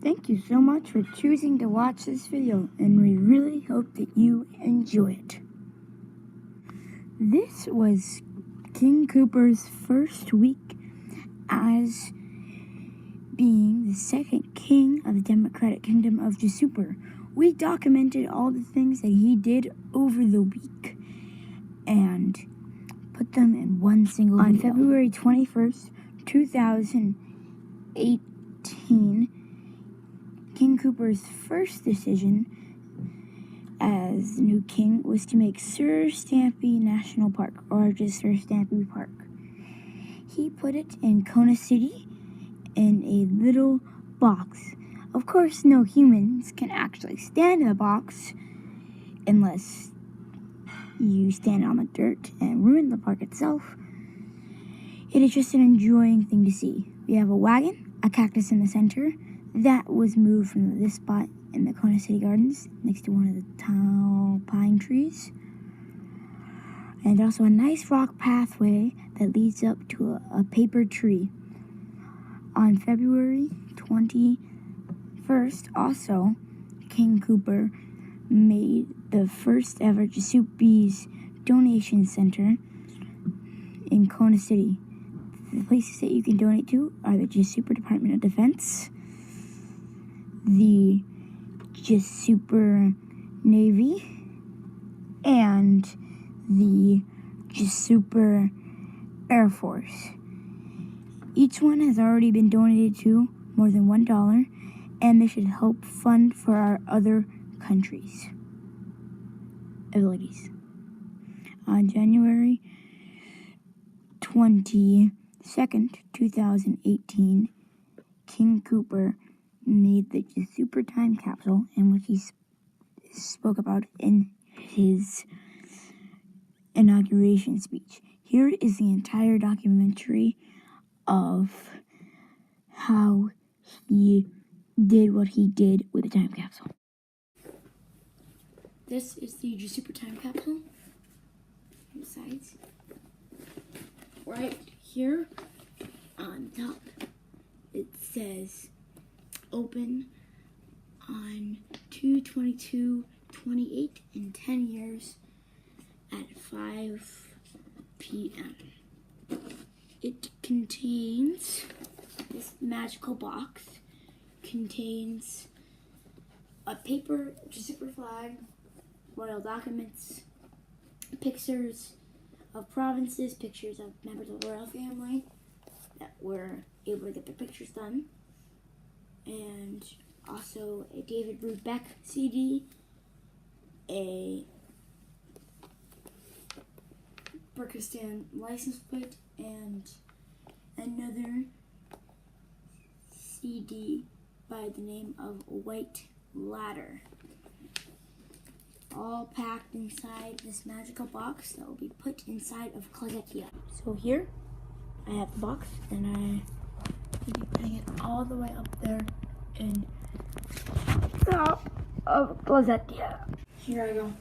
Thank you so much for choosing to watch this video, and we really hope that you enjoy it. This was King Cooper's first week as being the second king of the Democratic Kingdom of Jasooper. We documented all the things that he did over the week and put them in one single video. On February 21st, 2018, King Cooper's first decision as the new king was to make Sir Stampy National Park, or just Sir Stampy Park. He put it in Kona City in a little box. Of course, no humans can actually stand in the box unless you stand on the dirt and ruin the park itself. It is just an enjoying thing to see. We have a wagon, a cactus in the center, that was moved from this spot in the Kona City Gardens next to one of the tall pine trees. And also a nice rock pathway that leads up to a paper tree. On February 21st, also, King Cooper made the first ever Jasooper's donation center in Kona City. The places that you can donate to are the Jasooper Department of Defense, the Jasooper Navy, and the Jasooper Air Force. Each one has already been donated to more than $1, and they should help fund for our other countries' abilities. On January 22nd, 2018, King Cooper made the Jasooper time capsule, in which he spoke about in his inauguration speech. Here is the entire documentary of how he did what he did with the time capsule. This is the Jasooper time capsule. Besides, right here on top, it says open on 2/22/28 in 10 years at 5 p.m. It contains, this magical box contains a paper Jasooper flag, royal documents, pictures of provinces, pictures of members of the royal family that were able to get their pictures done, and also a David Brubeck CD, a Burkistan license plate, and another CD by the name of White Ladder. All packed inside this magical box that will be put inside of Poinsettia. So here, I have the box, and I will be putting it all the way up there in top of Poinsettia. Here I go.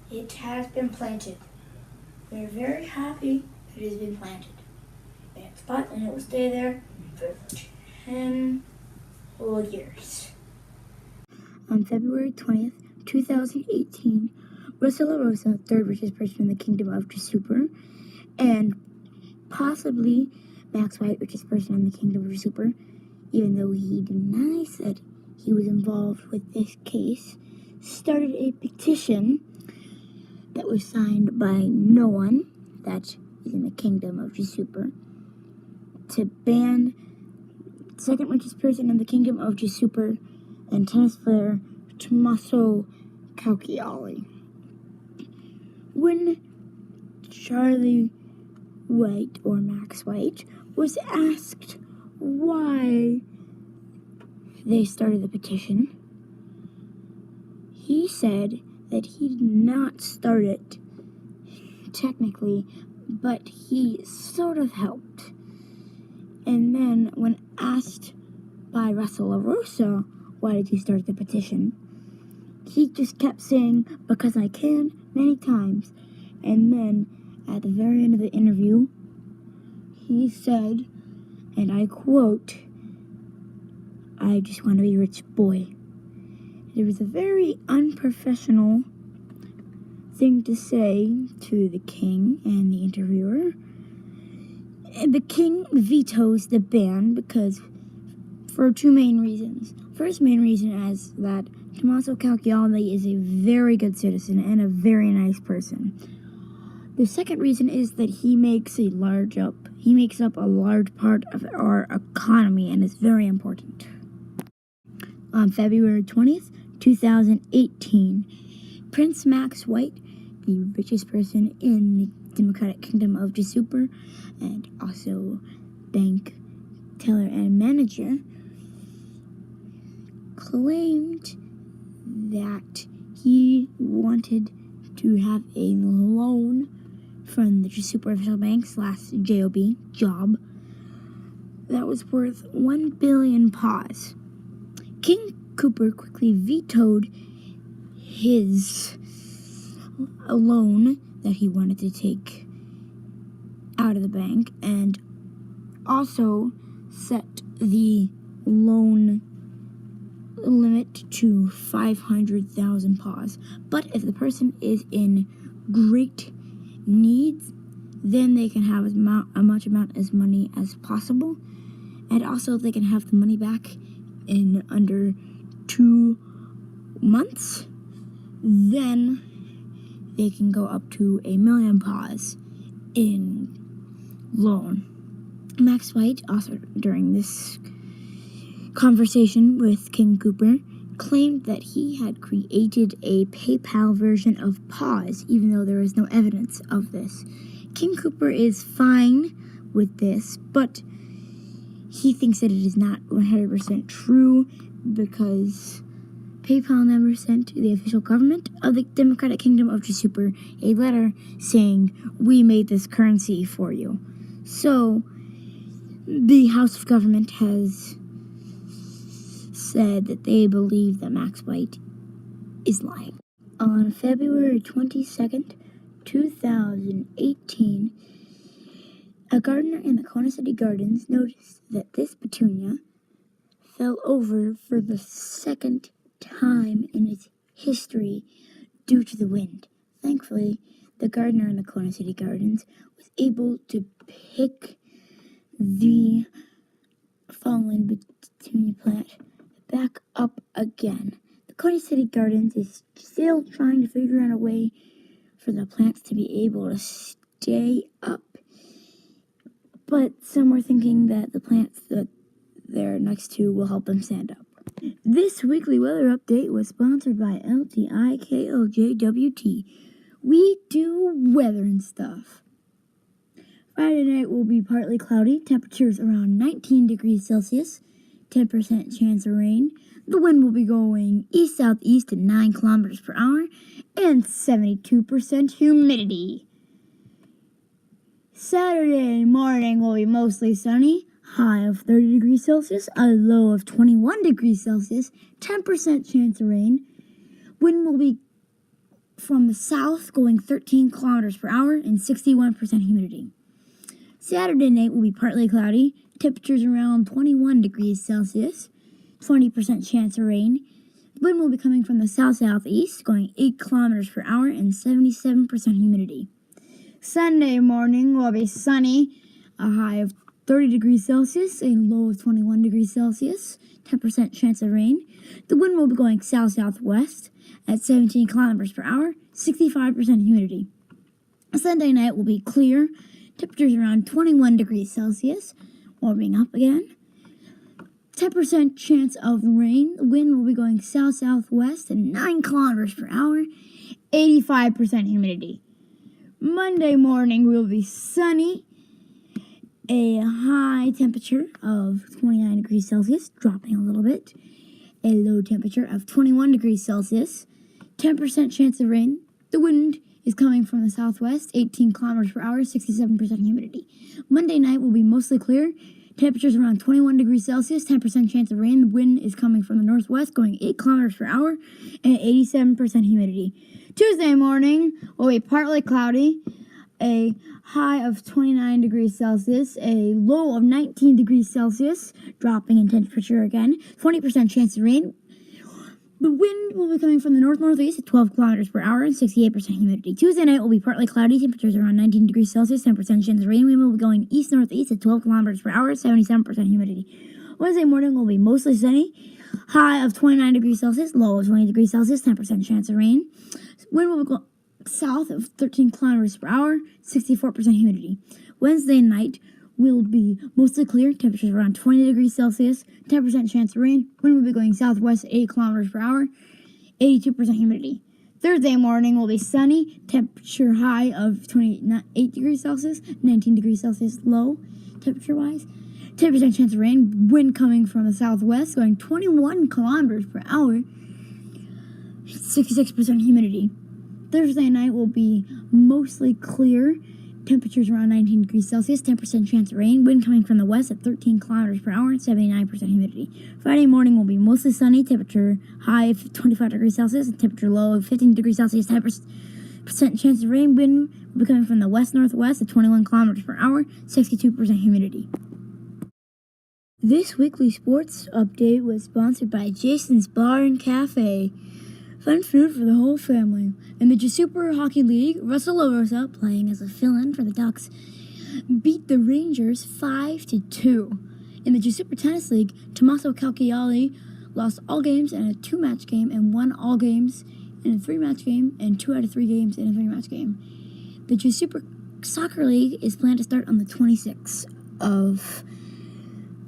It has been planted. We're very happy that it has been planted. In its spot, and it will stay there for 10 whole years. On February 20th, 2018, Russell Rosa, third richest person in the Kingdom of Jasooper, and possibly Max White, richest person in the Kingdom of Jasooper, even though he denies that he was involved with this case, started a petition that was signed by no one that is in the Kingdom of Jasooper to ban the second richest person in the Kingdom of Jasooper and tennis player Tommaso Cauchioli. When Charlie White, or Max White, was asked why they started the petition, he said that he did not start it technically, but he sort of helped. And then when asked by Russell LaRosa, why did you start the petition? He just kept saying, because I can, many times. And then at the very end of the interview, he said, and I quote, I just want to be a rich boy. It was a very unprofessional thing to say to the king and the interviewer. And the king vetoes the ban because for two main reasons. First main reason is that Tommaso Cauchioli is a very good citizen and a very nice person. The second reason is that he makes up a large part of our economy and is very important. On February 20th, 2018, Prince Max White, the richest person in the Democratic Kingdom of Jasooper, and also bank teller and manager, claimed that he wanted to have a loan from the Jasooper Official Bank / job that was worth 1 billion paws. King Cooper quickly vetoed his loan that he wanted to take out of the bank and also set the loan limit to 500,000 paws. But if the person is in great needs, then they can have as much amount as money as possible, and also they can have the money back in under 2 months. Then they can go up to 1 million paws in loan. Max White also, during this conversation with King Cooper, claimed that he had created a PayPal version of paws, even though there is no evidence of this. King Cooper is fine with this, but he thinks that it is not 100% true because PayPal never sent the official government of the Democratic Kingdom of Jasooper a letter saying, we made this currency for you. So, the House of Government has said that they believe that Max White is lying. On February 22nd, 2018, a gardener in the Kona City Gardens noticed that this petunia fell over for the second time in its history due to the wind. Thankfully, the gardener in the Kona City Gardens was able to pick the fallen petunia plant back up again. The Cauchioli City Gardens is still trying to figure out a way for the plants to be able to stay up. But some are thinking that the plants that they're next to will help them stand up. This weekly weather update was sponsored by LTIKOJWT. We do weather and stuff. Friday night will be partly cloudy, temperatures around 19 degrees Celsius, 10% chance of rain. The wind will be going east-southeast at 9 kilometers per hour, and 72% humidity. Saturday morning will be mostly sunny, high of 30 degrees Celsius, a low of 21 degrees Celsius, 10% chance of rain. Wind will be from the south going 13 kilometers per hour and 61% humidity. Saturday night will be partly cloudy, temperatures around 21 degrees Celsius, 20% chance of rain. The wind will be coming from the south-southeast, going 8 kilometers per hour and 77% humidity. Sunday morning will be sunny, a high of 30 degrees Celsius, a low of 21 degrees Celsius, 10% chance of rain. The wind will be going south-southwest at 17 kilometers per hour, 65% humidity. Sunday night will be clear, temperatures around 21 degrees Celsius, warming up again. 10% chance of rain. The wind will be going south-southwest at 9 kilometers per hour, 85% humidity. Monday morning will be sunny, a high temperature of 29 degrees Celsius, dropping a little bit. A low temperature of 21 degrees Celsius, 10% chance of rain. The wind is coming from the southwest, 18 kilometers per hour, 67% humidity. Monday night will be mostly clear. Temperatures around 21 degrees Celsius, 10% chance of rain. The wind is coming from the northwest, going 8 kilometers per hour, and 87% humidity. Tuesday morning will be partly cloudy, a high of 29 degrees Celsius, a low of 19 degrees Celsius, dropping in temperature again, 20% chance of rain. The wind will be coming from the north-northeast at 12 kilometers per hour and 68% humidity. Tuesday night will be partly cloudy, temperatures around 19 degrees Celsius, 10% chance of rain. Wind will be going east-northeast at 12 kilometers per hour, 77% humidity. Wednesday morning will be mostly sunny, high of 29 degrees Celsius, low of 20 degrees Celsius, 10% chance of rain. Wind will be going south of 13 kilometers per hour, 64% humidity. Wednesday night will be mostly clear, temperatures around 20 degrees Celsius, 10% chance of rain. Wind will be going southwest at 8 kilometers per hour, 82% humidity. Thursday morning will be sunny, temperature high of 28 degrees Celsius, 19 degrees Celsius low, temperature-wise. 10% chance of rain, wind coming from the southwest, going 21 kilometers per hour, 66% humidity. Thursday night will be mostly clear, temperatures around 19 degrees Celsius, 10% chance of rain, wind coming from the west at 13 kilometers per hour, and 79% humidity. Friday morning will be mostly sunny, temperature high of 25 degrees Celsius, and temperature low of 15 degrees Celsius, 10% chance of rain, wind will be coming from the west-northwest at 21 kilometers per hour, 62% humidity. This weekly sports update was sponsored by Jason's Bar and Cafe. Fun food for the whole family. In the Jasooper Hockey League, Russell LaRosa, playing as a fill-in for the Ducks, beat the Rangers 5-2. In the Jasooper Tennis League, Tommaso Cauchioli lost all games in a 2-match game and won all games in a 3-match game and 2 out of 3 games in a 3-match game. The Jasooper Soccer League is planned to start on the 26th of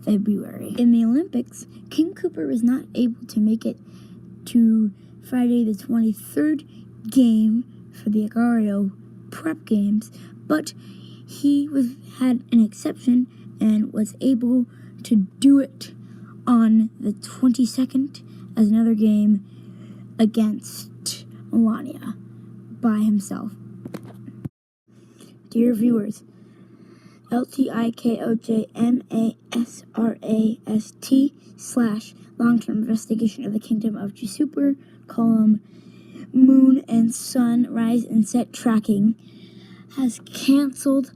February. In the Olympics, King Cooper was not able to make it to Friday the 23rd game for the Agario prep games, but he had an exception and was able to do it on the 22nd as another game against Melania by himself. Dear viewers, LTIKOJMASRAST/Long-Term Investigation of the Kingdom of Jasooper, column Moon and Sun Rise and Set Tracking, has canceled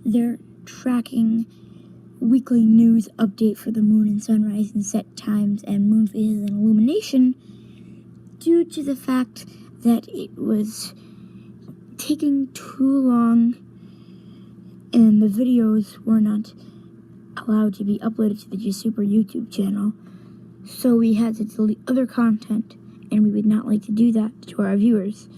their tracking weekly news update for the moon and sunrise and set times and moon phases and illumination due to the fact that it was taking too long and the videos were not allowed to be uploaded to the Jasooper YouTube channel. So we had to delete other content, and we would not like to do that to our viewers.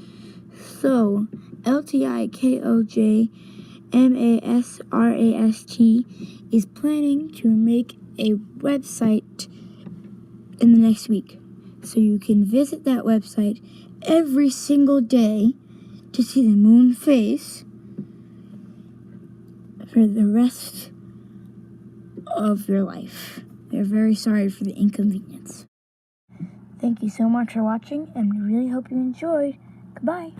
So LTIKOJMASRAST is planning to make a website in the next week. So you can visit that website every single day to see the moon phase for the rest of your life. We are very sorry for the inconvenience. Thank you so much for watching, and we really hope you enjoyed. Goodbye.